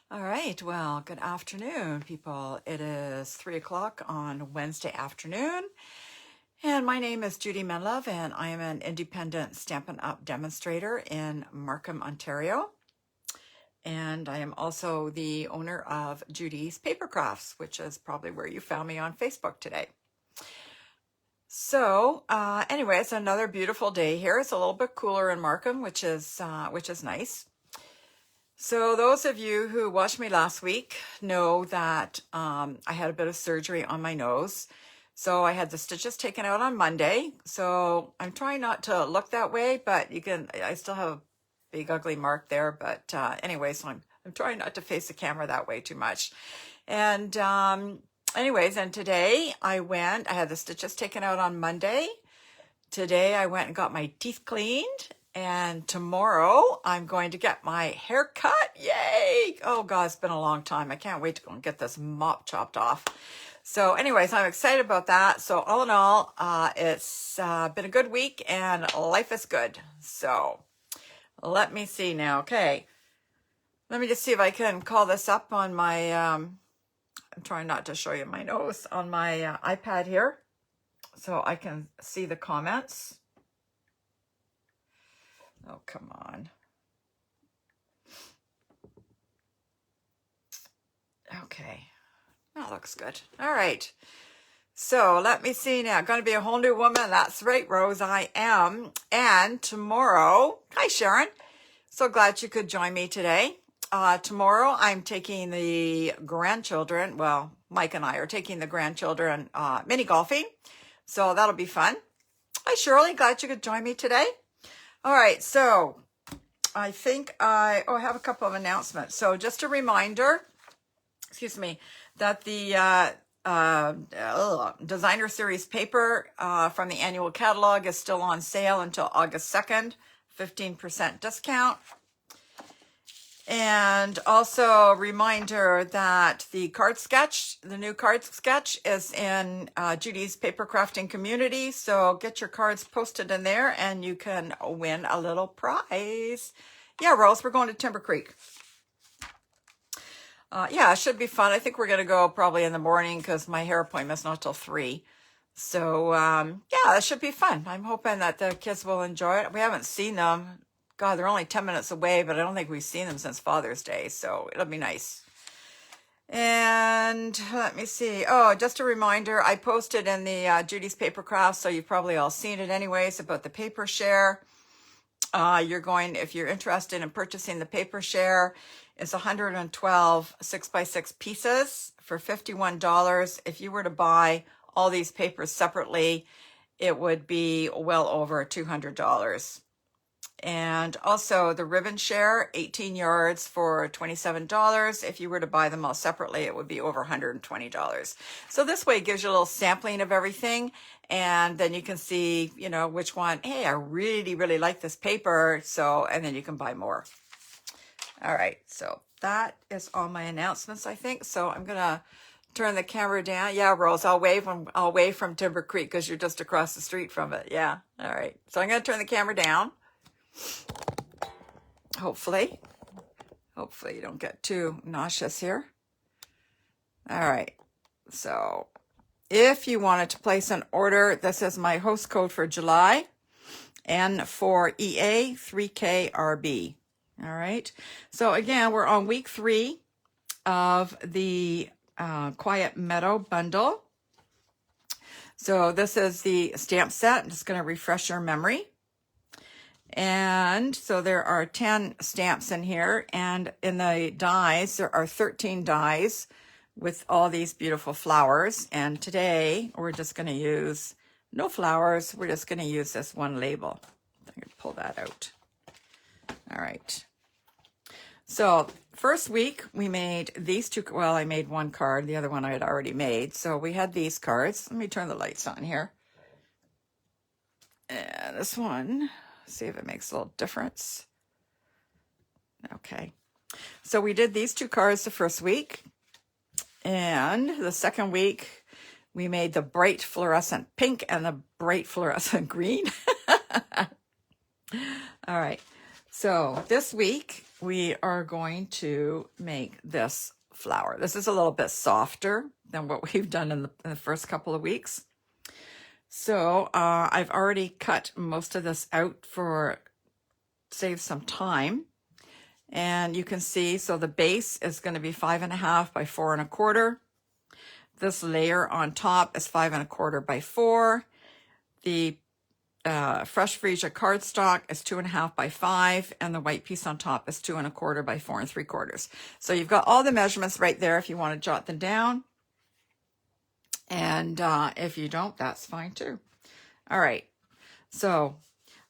All right, well, good afternoon, people. It is 3 o'clock on Wednesday afternoon, and my name is Judy Menlove, and I am an independent Stampin' Up! Demonstrator in Markham, Ontario. And I am also the owner of Judy's Paper Crafts, which is probably where you found me on Facebook today. So, anyway, it's another beautiful day here. It's a little bit cooler in Markham, which is nice. So those of you who watched me last week know that I had a bit of surgery on my nose. So I had the stitches taken out on Monday. So I'm trying not to look that way, but I still have a big ugly mark there. But anyway, so I'm trying not to face the camera that way too much. And anyways, and today I had the stitches taken out on Monday. Today I went and got my teeth cleaned. And tomorrow I'm going to get my hair cut. Yay! Oh God, it's been a long time. I can't wait to go and get this mop chopped off. So anyways, I'm excited about that. So all in all, it's been a good week and life is good. So let me see now. Okay. Let me just see if I can call this up on my, I'm trying not to show you my nose, on my iPad here so I can see the comments. Oh, come on. Okay. That looks good. All right. So let me see now. Going to be a whole new woman. That's right, Rose. I am. And tomorrow, hi, Sharon. So glad you could join me today. Tomorrow, I'm taking the grandchildren. Well, Mike and I are taking the grandchildren mini golfing. So that'll be fun. Hi, Shirley. Glad you could join me today. All right, so I think I have a couple of announcements. So just a reminder, that the Designer Series paper from the annual catalog is still on sale until August 2nd, 15% discount. And also a reminder that the new card sketch is in Judy's paper crafting community. So get your cards posted in there and you can win a little prize. Yeah, Rose, we're going to Timber Creek. Yeah, it should be fun. I think we're going to go probably in the morning because my hair appointment's not till 3. So, yeah, it should be fun. I'm hoping that the kids will enjoy it. We haven't seen them. God, they're only 10 minutes away, but I don't think we've seen them since Father's Day, so it'll be nice. And let me see. Oh, just a reminder, I posted in the Judy's Paper Crafts, so you've probably all seen it anyways, about the paper share. If you're interested in purchasing the paper share, it's 112 6x6 pieces for $51. If you were to buy all these papers separately, it would be well over $200. And also the ribbon share, 18 yards for $27. If you were to buy them all separately, it would be over $120. So this way it gives you a little sampling of everything. And then you can see, which one, hey, I really, really like this paper. So, and then you can buy more. All right. So that is all my announcements, I think. So I'm going to turn the camera down. Yeah, Rose, I'll wave from Timber Creek because you're just across the street from it. Yeah. All right. So I'm going to turn the camera down. Hopefully you don't get too nauseous here. All right. So if you wanted to place an order, this is my host code for July, N4EA3KRB. All right. So again, we're on week 3 of the Quiet Meadow bundle. So this is the stamp set. I'm just going to refresh your memory. And so there are 10 stamps in here, and in the dies, there are 13 dies with all these beautiful flowers. And today we're just going to use no flowers. We're just going to use this one label. I'm going to pull that out. All right. So first week we made these two. Well, I made one card. The other one I had already made. So we had these cards. Let me turn the lights on here. And this one. See if it makes a little difference. Okay. So we did these 2 cards the first week. And the second week, we made the bright fluorescent pink and the bright fluorescent green. All right. So this week, we are going to make this flower. This is a little bit softer than what we've done in the first couple of weeks. So I've already cut most of this out for save some time. And you can see, so the base is going to be 5.5 by 4 1/4. This layer on top is 5 1/4 by 4. The fresh freesia cardstock is 2.5 by 5, and the white piece on top is 2 1/4 by 4 3/4. So you've got all the measurements right there if you want to jot them down. And if you don't, that's fine too. All right, so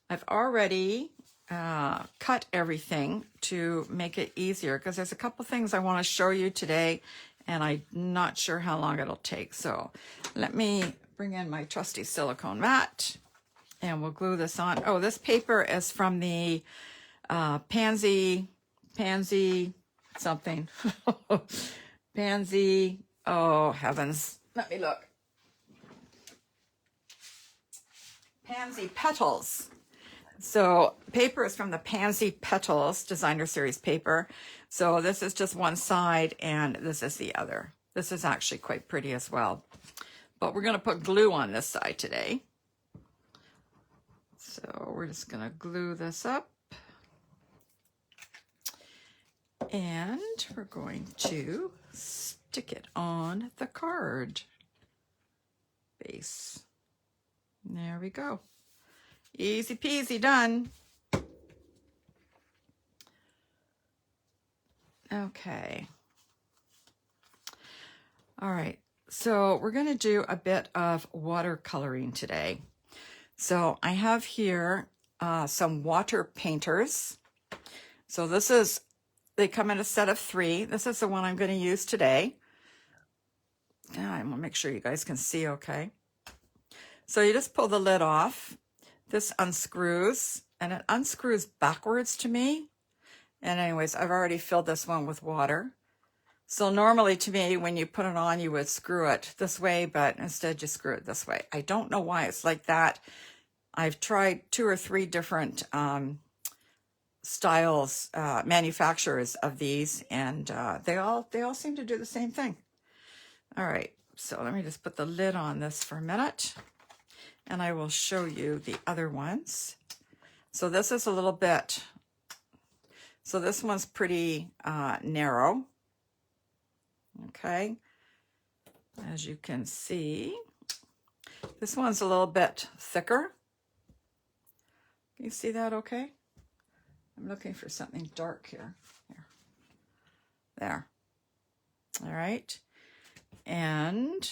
I've already cut everything to make it easier because there's a couple things I want to show you today, and I'm not sure how long it'll take. So let me bring in my trusty silicone mat, and we'll glue this on. Oh, this paper is from the Pansy something. Pansy, oh heavens, let me look. Pansy Petals. So paper is from the Pansy Petals Designer Series paper. So this is just one side and this is the other. This is actually quite pretty as well. But we're going to put glue on this side today. So we're just going to glue this up. And we're going to stick it on the card base. There we go. Easy peasy, done. Okay. All right. So we're going to do a bit of watercoloring today. So I have here some water painters. So this is, they come in a set of 3. This is the one I'm going to use today. Yeah, I'm going to make sure you guys can see okay. So you just pull the lid off. This unscrews, and it unscrews backwards to me. And anyways, I've already filled this one with water. So normally to me, when you put it on, you would screw it this way, but instead you screw it this way. I don't know why it's like that. I've tried 2 or 3 different styles, manufacturers of these, and they all seem to do the same thing. All right, so let me just put the lid on this for a minute. And I will show you the other ones. So this is a little bit, so this one's pretty narrow. Okay. As you can see, this one's a little bit thicker. Can you see that okay? I'm looking for something dark here. There. All right. And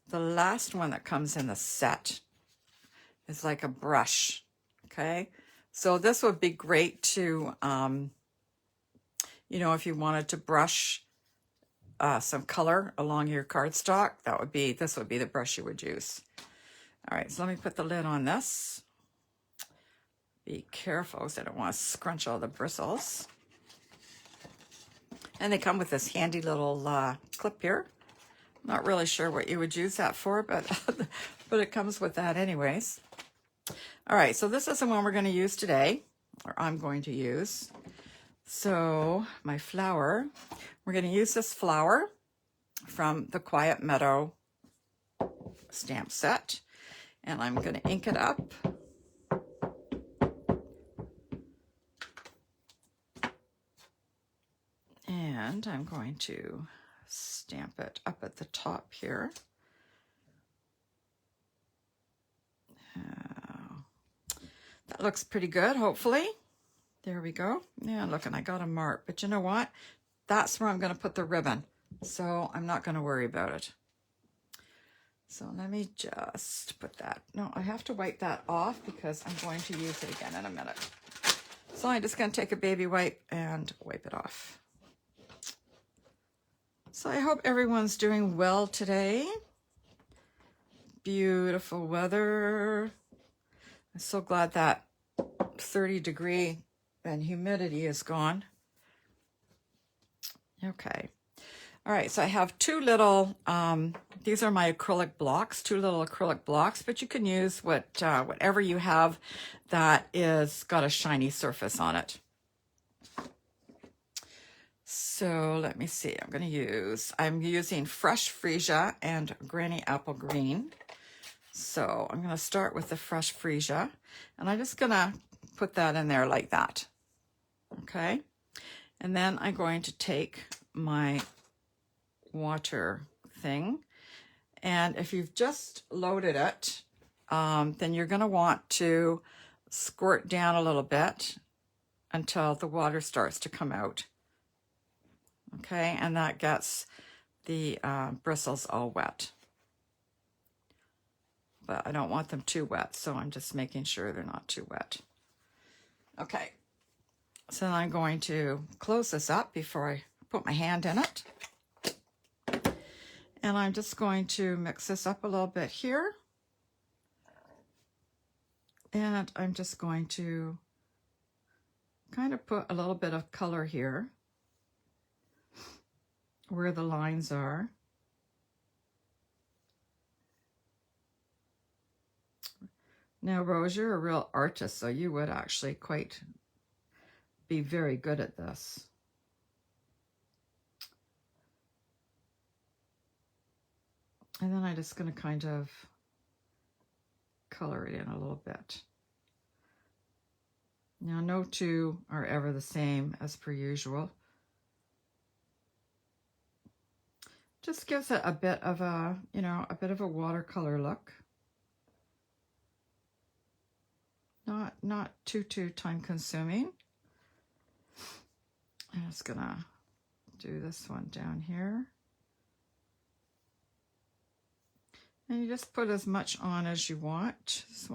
the last one that comes in the set is like a brush, okay? So this would be great to, you know, if you wanted to brush some color along your cardstock, this would be the brush you would use. All right, so let me put the lid on this. Be careful, because I don't want to scrunch all the bristles. And they come with this handy little clip here. Not really sure what you would use that for, but but it comes with that anyways. All right, so this is the one we're going to use today, or I'm going to use. So my flower, we're going to use this flower from the Quiet Meadow stamp set, and I'm going to ink it up. And I'm going to stamp it up at the top here. That looks pretty good, hopefully. There we go. Yeah, look, and I got a mark. But you know what? That's where I'm going to put the ribbon. So I'm not going to worry about it. So let me just put that. No, I have to wipe that off because I'm going to use it again in a minute. So I'm just going to take a baby wipe and wipe it off. So I hope everyone's doing well today. Beautiful weather. I'm so glad that 30-degree and humidity is gone. Okay. All right, so I have 2 little, these are my acrylic blocks, 2 little acrylic blocks, but you can use whatever you have that is got a shiny surface on it. So let me see, I'm using fresh freesia and granny apple green. So I'm gonna start with the fresh freesia, and I'm just gonna put that in there like that, okay? And then I'm going to take my water thing, and if you've just loaded it, then you're gonna want to squirt down a little bit until the water starts to come out. Okay, and that gets the bristles all wet. But I don't want them too wet, so I'm just making sure they're not too wet. Okay, so I'm going to close this up before I put my hand in it. And I'm just going to mix this up a little bit here. And I'm just going to kind of put a little bit of color here where the lines are. Now, Rose, you're a real artist, so you would actually be very good at this. And then I'm just going to kind of color it in a little bit. Now, no two are ever the same as per usual. Just gives it a bit of a, a bit of a watercolor look. Not too time consuming. I'm just gonna do this one down here. And you just put as much on as you want. It's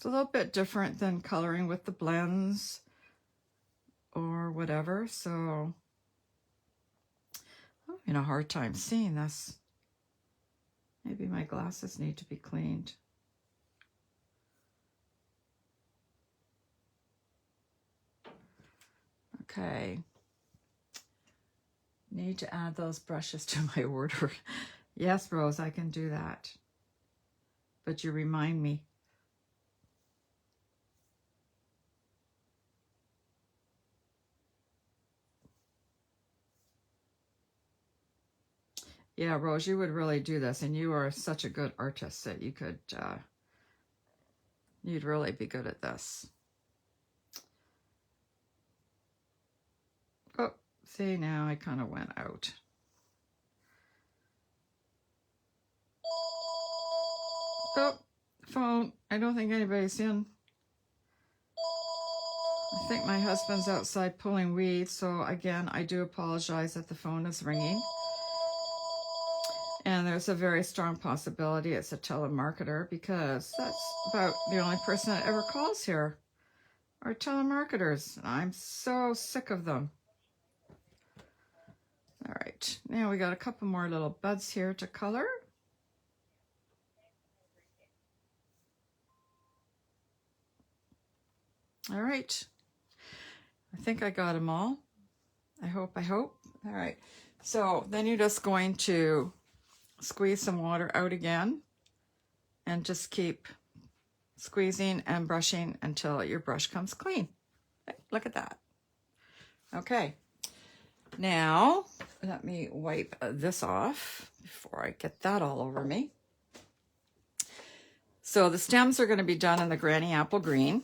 a little bit different than coloring with the blends or whatever, so I'm having a hard time seeing this. Maybe my glasses need to be cleaned. Okay. Need to add those brushes to my order. Yes, Rose, I can do that. But you remind me. Yeah, Rose, you would really do this, and you are such a good artist that you could, you'd really be good at this. Oh, see, now I kind of went out. Oh, phone. I don't think anybody's in. I think my husband's outside pulling weeds, so again, I do apologize that the phone is ringing. And there's a very strong possibility it's a telemarketer, because that's about the only person that ever calls here are telemarketers. And I'm so sick of them. All right, now we got a couple more little buds here to color. All right, I think I got them all. I hope. All right, so then you're just going to squeeze some water out again and just keep squeezing and brushing until your brush comes clean. Look at that. Okay, now let me wipe this off before I get that all over me. So the stems are going to be done in the Granny Apple Green.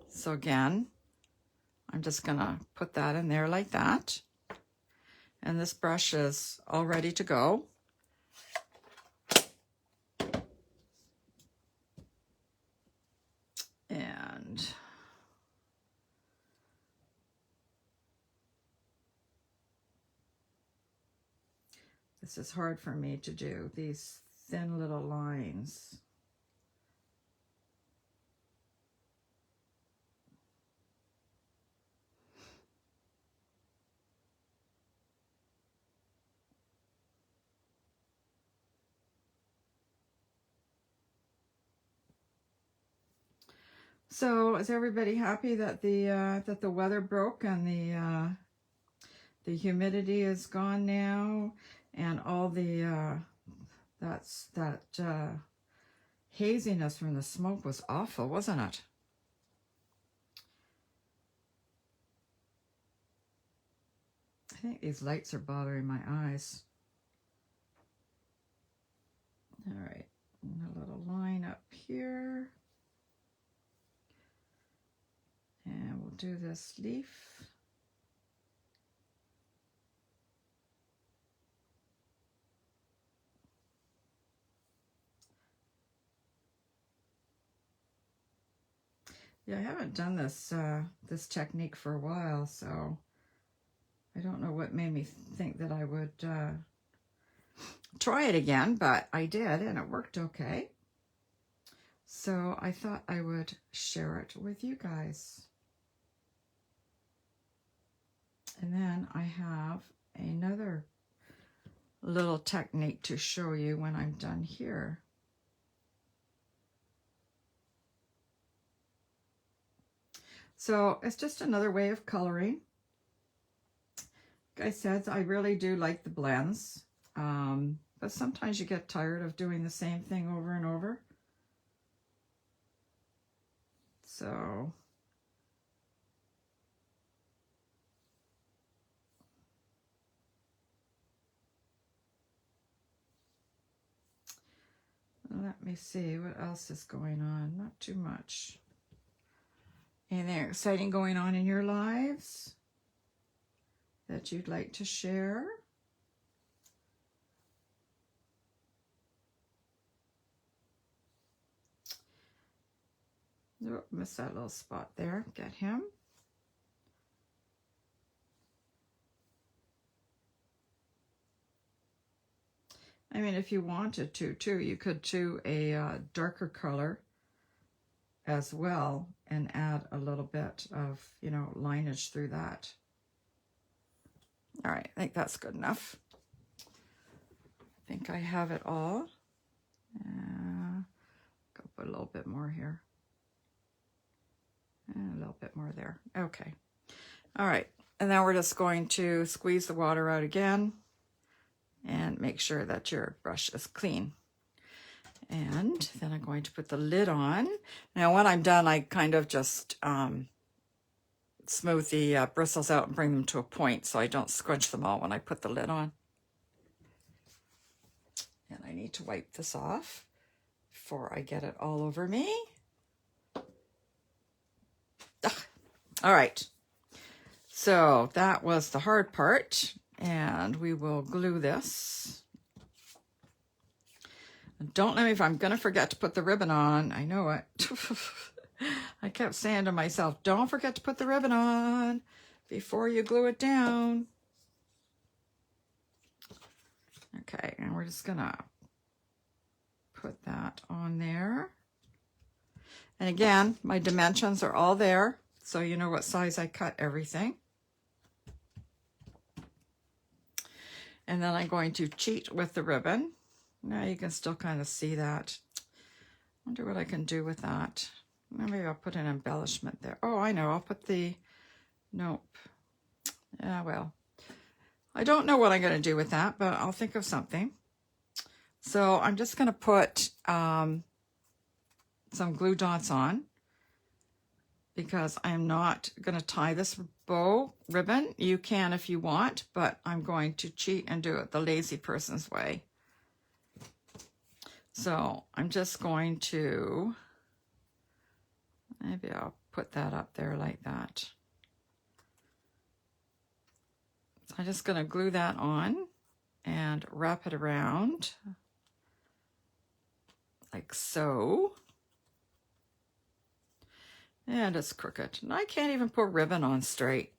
So again, I'm just going to put that in there like that. And this brush is all ready to go. And this is hard for me to do, these thin little lines. So is everybody happy that the weather broke and the humidity is gone now, and all the that haziness from the smoke was awful, wasn't it? I think these lights are bothering my eyes. All right, and a little line up here. And we'll do this leaf. Yeah, I haven't done this this technique for a while, so I don't know what made me think that I would try it again, but I did, and it worked okay. So I thought I would share it with you guys. And then I have another little technique to show you when I'm done here. So it's just another way of coloring. Like I said, I really do like the blends, but sometimes you get tired of doing the same thing over and over. So let me see what else is going on. Not too much. Anything exciting going on in your lives that you'd like to share? Oh, missed that little spot there. Get him. I mean, if you wanted to, too, you could do a darker color as well and add a little bit of, you know, lineage through that. All right, I think that's good enough. I think I have it all. Go put a little bit more here. And a little bit more there. Okay. All right. And then we're just going to squeeze the water out again and make sure that your brush is clean. And then I'm going to put the lid on. Now, when I'm done, I kind of just smooth the bristles out and bring them to a point so I don't scrunch them all when I put the lid on. And I need to wipe this off before I get it all over me. All right, so that was the hard part, and we will glue this. Don't let me, if I'm going to forget to put the ribbon on, I know it. I kept saying to myself, don't forget to put the ribbon on before you glue it down. Okay, and we're just going to put that on there. And again, my dimensions are all there, so you know what size I cut everything. And then I'm going to cheat with the ribbon. Now you can still kind of see that. Wonder what I can do with that. Maybe I'll put an embellishment there. Oh, I know, I'll put the, nope. Yeah, well, I don't know what I'm going to do with that, but I'll think of something. So I'm just going to put some glue dots on, because I'm not going to tie this bow ribbon. You can if you want, but I'm going to cheat and do it the lazy person's way. So I'm just going to, maybe I'll put that up there like that. So I'm just going to glue that on and wrap it around like so. And it's crooked. And I can't even put ribbon on straight.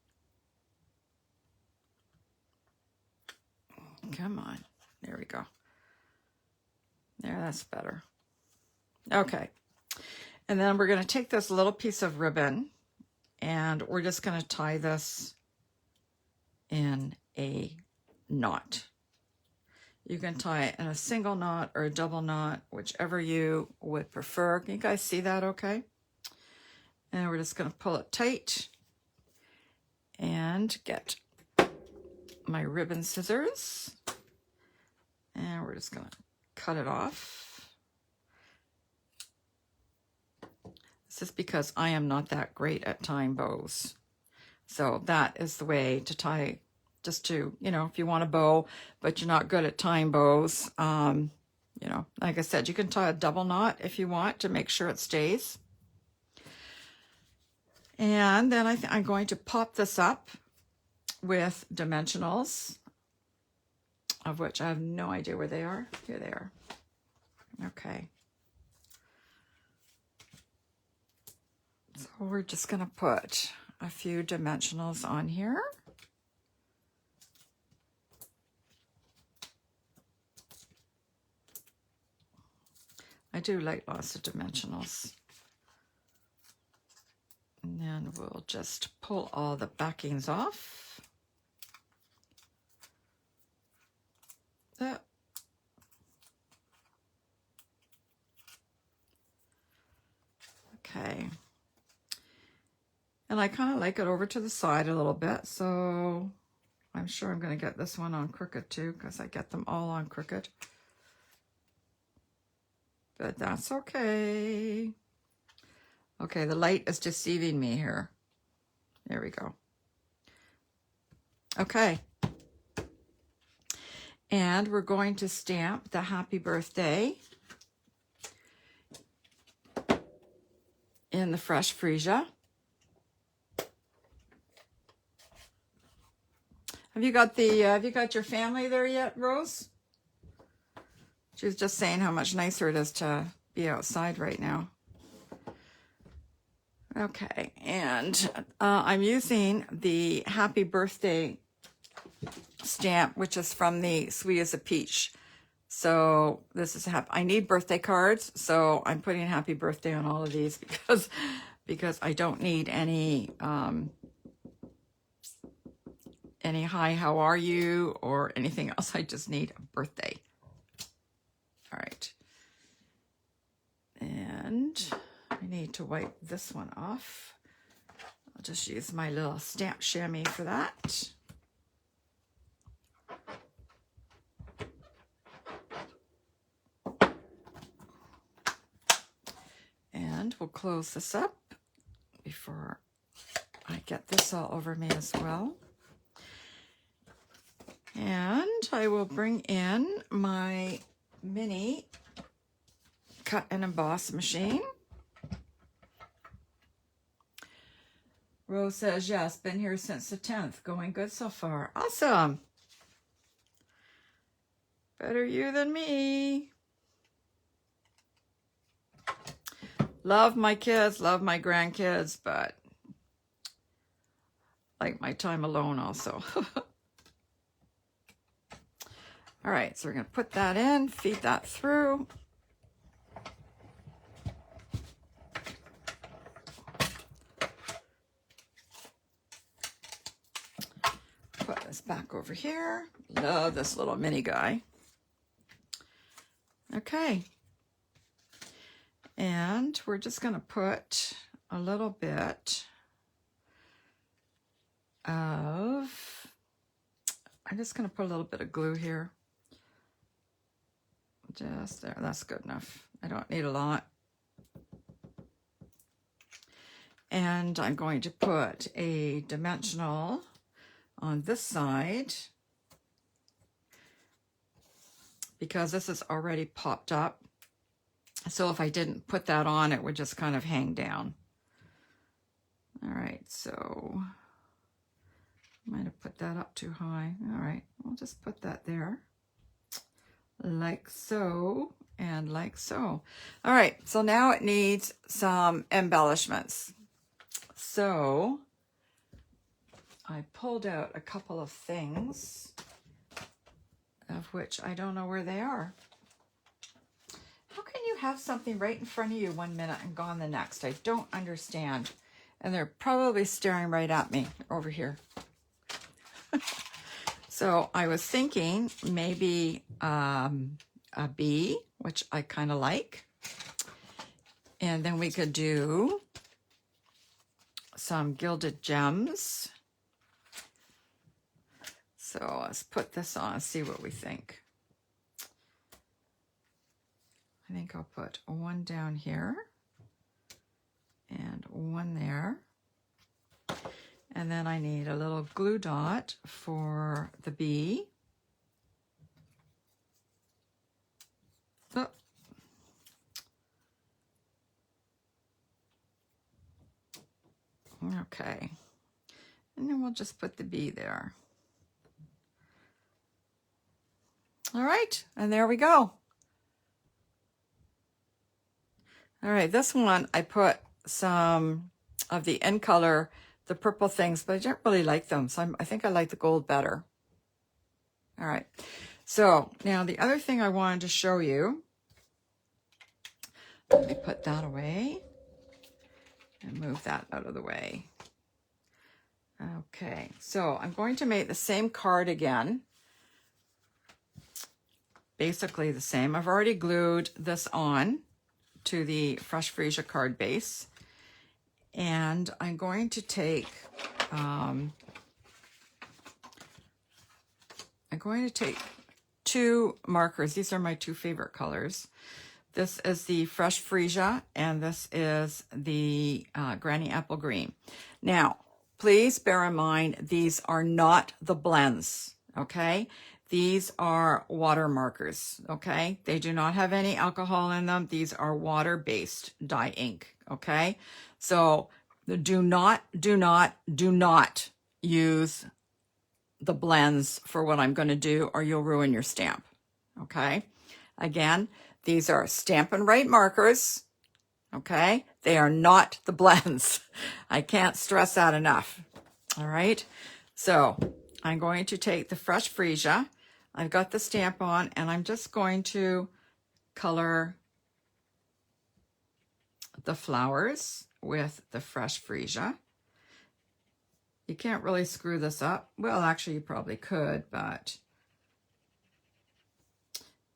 Come on. There we go. There, that's better. Okay. And then we're going to take this little piece of ribbon and we're just going to tie this in a knot. You can tie it in a single knot or a double knot, whichever you would prefer. Can you guys see that okay? And we're just going to pull it tight and get my ribbon scissors. And we're just going to cut it off. This is because I am not that great at tying bows. So that is the way to tie just to, you know, if you want a bow, but you're not good at tying bows. You know, like I said, you can tie a double knot if you want to make sure it stays. And then I'm going to pop this up with dimensionals, of which I have no idea where they are. Here they are. Okay. So we're just going to put a few dimensionals on here. I do like lots of dimensionals. And then we'll just pull all the backings off. Okay. And I kind of like it over to the side a little bit, so I'm sure I'm going to get this one on crooked too, because I get them all on crooked. But that's okay. Okay, the light is deceiving me here. There we go. Okay. And we're going to stamp the happy birthday in the fresh freesia. Have you got your family there yet, Rose? She was just saying how much nicer it is to be outside right now. Okay, and I'm using the happy birthday stamp, which is from the Sweet as a Peach. So this is I need birthday cards, so I'm putting happy birthday on all of these because I don't need any hi, how are you, or anything else. I just need a birthday. All right. And I need to wipe this one off. I'll just use my little stamp chamois for that. And we'll close this up before I get this all over me as well. And I will bring in my mini cut and emboss machine. Rose says, yes, been here since the 10th. Going good so far. Awesome. Better you than me. Love my kids, love my grandkids, but like my time alone also. All right, so we're going to put that in, feed that through. Put this back over here. Love this little mini guy. Okay. And we're just going to put a little bit of, I'm just going to put a little bit of glue here. Just there, that's good enough. I don't need a lot. And I'm going to put a dimensional on this side because this is already popped up. So if I didn't put that on, it would just kind of hang down. All right, so I might have put that up too high. All right, I'll just put that there. Like so, and like so. All right, so now it needs some embellishments. So I pulled out a couple of things, of which I don't know where they are. How can you have something right in front of you one minute and gone the next? I don't understand. And they're probably staring right at me over here. So I was thinking maybe a bee, which I kind of like. And then we could do some gilded gems. So let's put this on and see what we think. I think I'll put one down here and one there. And then I need a little glue dot for the bee. Oh. Okay. And then we'll just put the bee there. All right, and there we go. All right, this one I put some of the in color, the purple things, but I didn't really like them, so I think I like the gold better. All right, so now the other thing I wanted to show you, let me put that away and move that out of the way. Okay, so I'm going to make the same card again. Basically the same. I've already glued this on to the Fresh Freesia card base. And I'm going to take, two markers. These are my two favorite colors. This is the Fresh Freesia, and this is the Granny Apple Green. Now, please bear in mind, these are not the blends, okay? These are water markers, okay? They do not have any alcohol in them. These are water-based dye ink, okay? So do not use the blends for what I'm going to do, or you'll ruin your stamp, okay? Again, these are Stampin' Right markers, okay? They are not the blends. I can't stress that enough, all right? So I'm going to take the Fresh Freesia. I've got the stamp on, and I'm just going to color the flowers with the Fresh Freesia. You can't really screw this up. Well, actually, you probably could, but...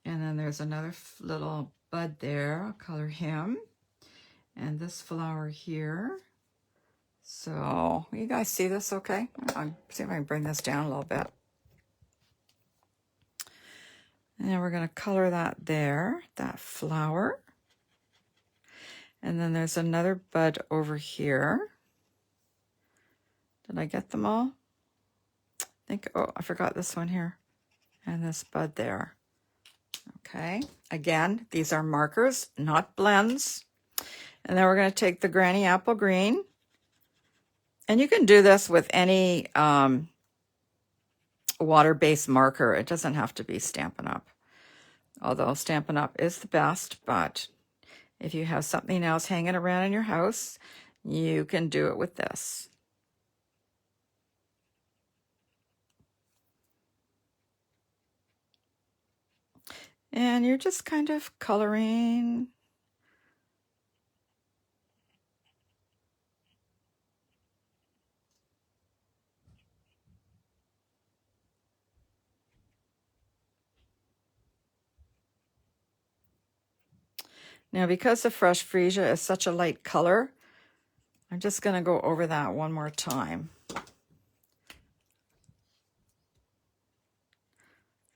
And then there's another little bud there. I'll color him. And this flower here. So, you guys see this okay? I'll see if I can bring this down a little bit. And then we're going to color that there, that flower. And then there's another bud over here. Did I get them all? I think, oh, I forgot this one here. And this bud there. Okay, again, these are markers, not blends. And then we're going to take the Granny Apple Green. And you can do this with any water-based marker. It doesn't have to be Stampin' Up. Although Stampin' Up is the best, but if you have something else hanging around in your house, you can do it with this. And you're just kind of coloring. Now, because the Fresh Freesia is such a light color, I'm just going to go over that one more time.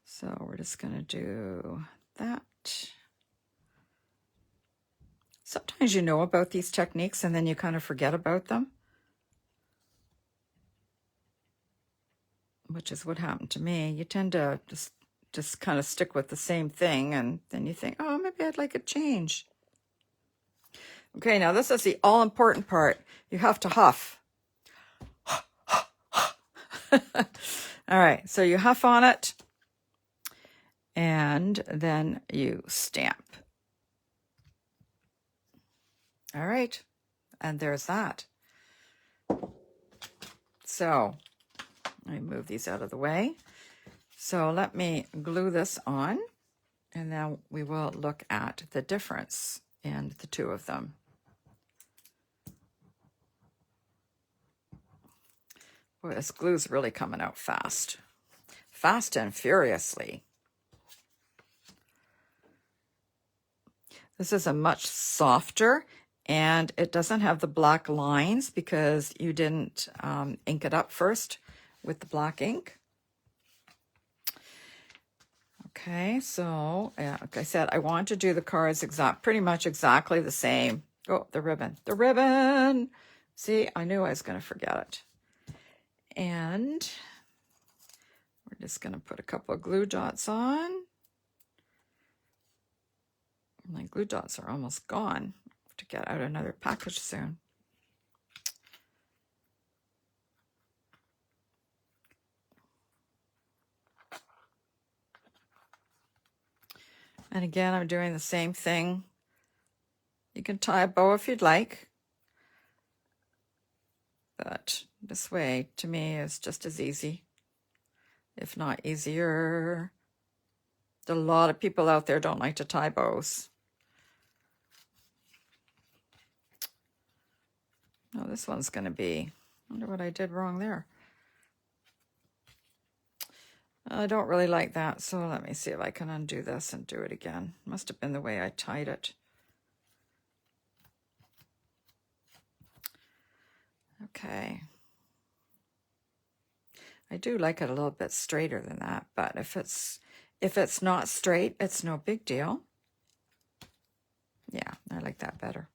So we're just going to do that. Sometimes you know about these techniques and then you kind of forget about them, which is what happened to me. You tend to just kind of stick with the same thing, and then you think, oh, maybe I'd like a change. Okay, now this is the all-important part. You have to huff. All right, so you huff on it, and then you stamp. All right, and there's that. So let me move these out of the way. So let me glue this on, and then we will look at the difference in the two of them. Boy, this glue's really coming out fast. Fast and furiously. This is a much softer, and it doesn't have the black lines because you didn't ink it up first with the black ink. Okay, so like I said, I want to do the cards pretty much exactly the same. Oh, the ribbon. The ribbon! See, I knew I was going to forget it. And we're just going to put a couple of glue dots on. My glue dots are almost gone. I have to get out another package soon. And again, I'm doing the same thing. You can tie a bow if you'd like. But this way, to me, is just as easy, if not easier. A lot of people out there don't like to tie bows. Oh, this one's going to be, I wonder what I did wrong there. I don't really like that, so let me see if I can undo this and do it again. Must have been the way I tied it. Okay. I do like it a little bit straighter than that, but if it's not straight, it's no big deal. Yeah, I like that better.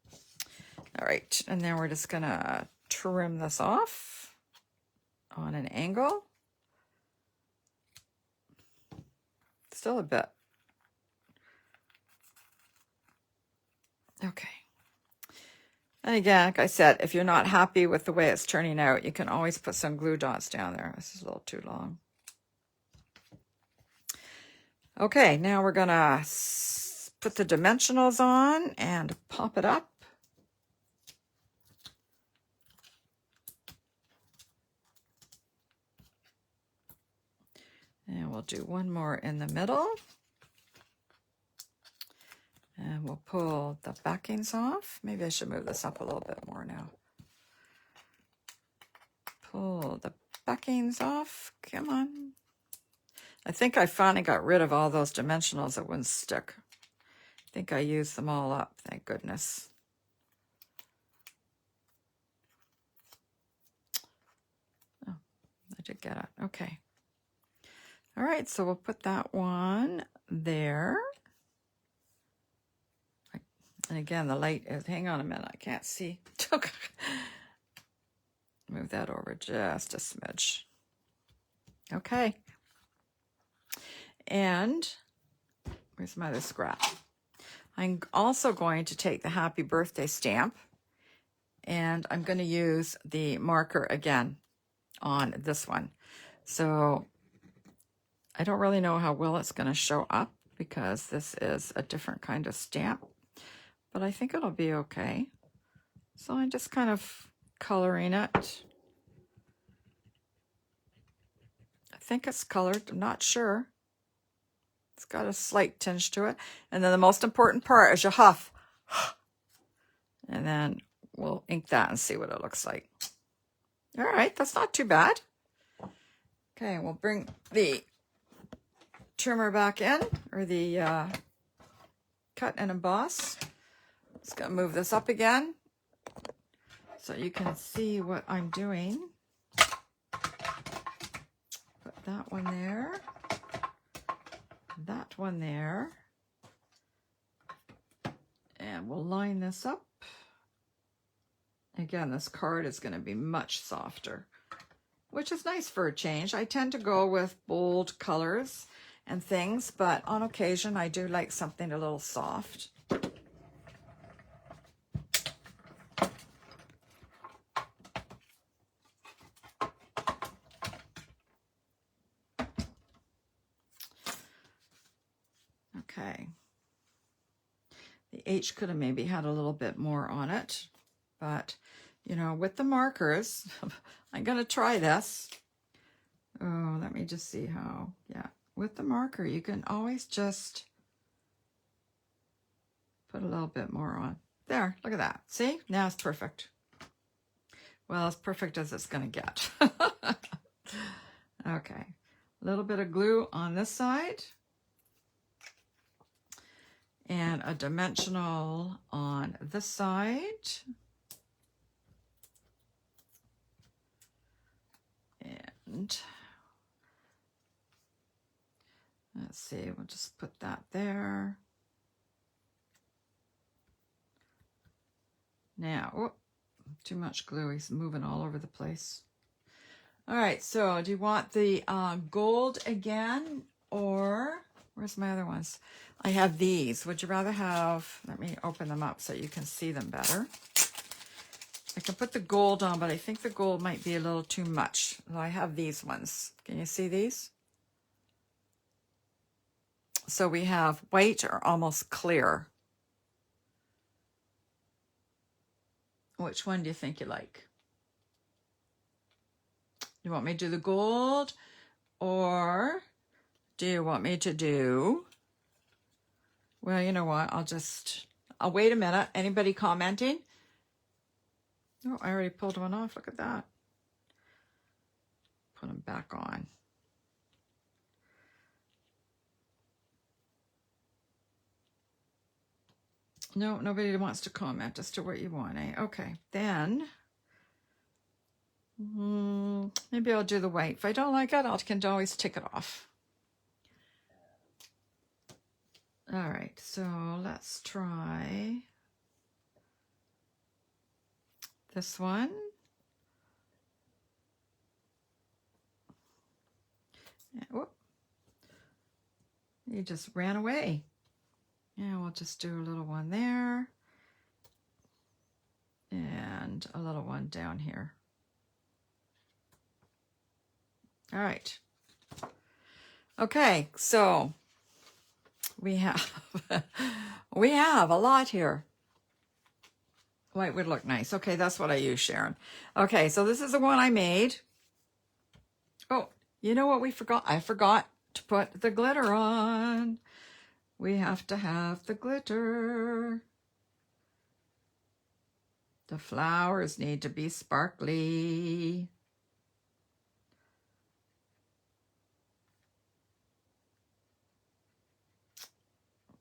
All right, and then we're just gonna trim this off on an angle. Still a bit. Okay. And again, like I said, if you're not happy with the way it's turning out, you can always put some glue dots down there. This is a little too long. Okay, now we're gonna put the dimensionals on and pop it up. And we'll do one more in the middle. And we'll pull the backings off. Maybe I should move this up a little bit more now. Pull the backings off. Come on. I think I finally got rid of all those dimensionals that wouldn't stick. I think I used them all up, thank goodness. Oh, I did get it. Okay. All right, so we'll put that one there. And again, the light is, hang on a minute, I can't see. Move that over just a smidge. Okay. And where's my other scrap? I'm also going to take the happy birthday stamp and I'm going to use the marker again on this one. So I don't really know how well it's going to show up because this is a different kind of stamp, but I think it'll be okay. So I'm just kind of coloring it. I think it's colored, I'm not sure. It's got a slight tinge to it. And then the most important part is your huff. And then we'll ink that and see what it looks like. All right, that's not too bad. Okay, we'll bring the trimmer back in, or the cut and emboss. Just gonna move this up again so you can see what I'm doing. Put that one there, that one there, and we'll line this up. Again, this card is going to be much softer, which is nice for a change. I tend to go with bold colors and things, but on occasion I do like something a little soft. Okay. The H could have maybe had a little bit more on it, but you know, with the markers, I'm going to try this. Oh, let me just see how, yeah. With the marker, you can always just put a little bit more on. There, look at that. See? Now it's perfect. Well, as perfect as it's going to get. Okay. A little bit of glue on this side. And a dimensional on this side. And let's see, we'll just put that there. Now, oh, too much glue, he's moving all over the place. All right, so do you want the gold again, or where's my other ones? I have these. Would you rather have, let me open them up so you can see them better. I can put the gold on, but I think the gold might be a little too much. So I have these ones. Can you see these? So we have white or almost clear. Which one do you think you like? You want me to do the gold, or do you want me to do, well, you know what, I'll wait a minute. Anybody commenting? Oh, I already pulled one off. Look at that. Put them back on. No, nobody wants to comment as to what you want, eh? Okay, then maybe I'll do the white. If I don't like it, I can always take it off. All right, so let's try this one. Whoop. You just ran away. Yeah, we'll just do a little one there. And a little one down here. All right. Okay, so we have we have a lot here. White would look nice. Okay, that's what I use, Sharon. Okay, so this is the one I made. Oh, you know what we forgot? I forgot to put the glitter on. We have to have the glitter. The flowers need to be sparkly.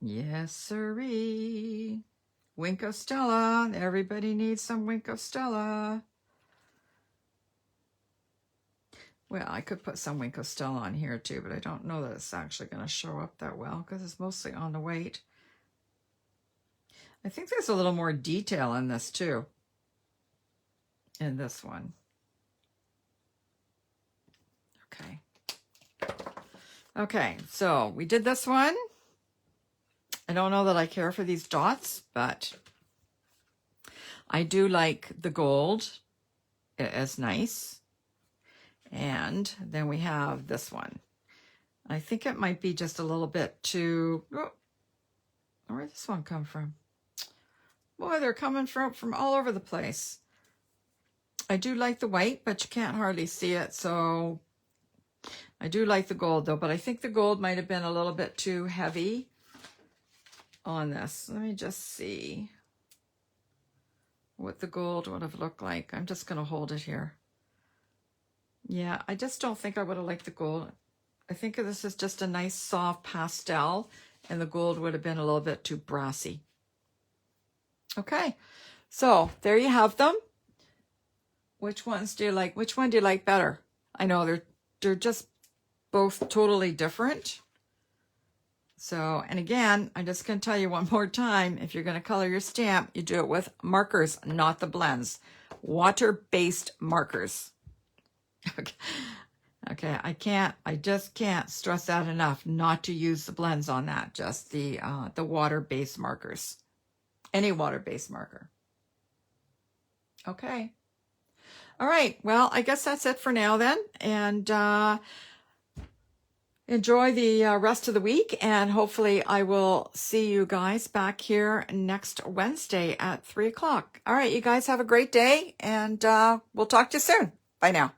Yes, sirree. Winko Stella. Everybody needs some Winko Stella. Well, I could put some Winko Stella on here too, but I don't know that it's actually going to show up that well because it's mostly on the white. I think there's a little more detail in this too. In this one. Okay. Okay, so we did this one. I don't know that I care for these dots, but I do like the gold. It is nice. And then we have this one. I think it might be just a little bit too, oh, where did this one come from? Boy, they're coming from all over the place. I do like the white, but you can't hardly see it. So I do like the gold though, but I think the gold might have been a little bit too heavy on this. Let me just see what the gold would have looked like. I'm just going to hold it here. Yeah, I just don't think I would have liked the gold. I think this is just a nice soft pastel, and the gold would have been a little bit too brassy. Okay, so there you have them. Which ones do you like? Which one do you like better? I know they're just both totally different. So, and again, I'm just going to tell you one more time, if you're going to color your stamp, you do it with markers, not the blends. Water-based markers. Okay, I just can't stress that enough, not to use the blends on that, just the water-based markers. Any water-based marker. Okay. All right, well, I guess that's it for now then, and enjoy the rest of the week, and hopefully I will see you guys back here next Wednesday at 3 o'clock. All right, you guys have a great day, and we'll talk to you soon. Bye now.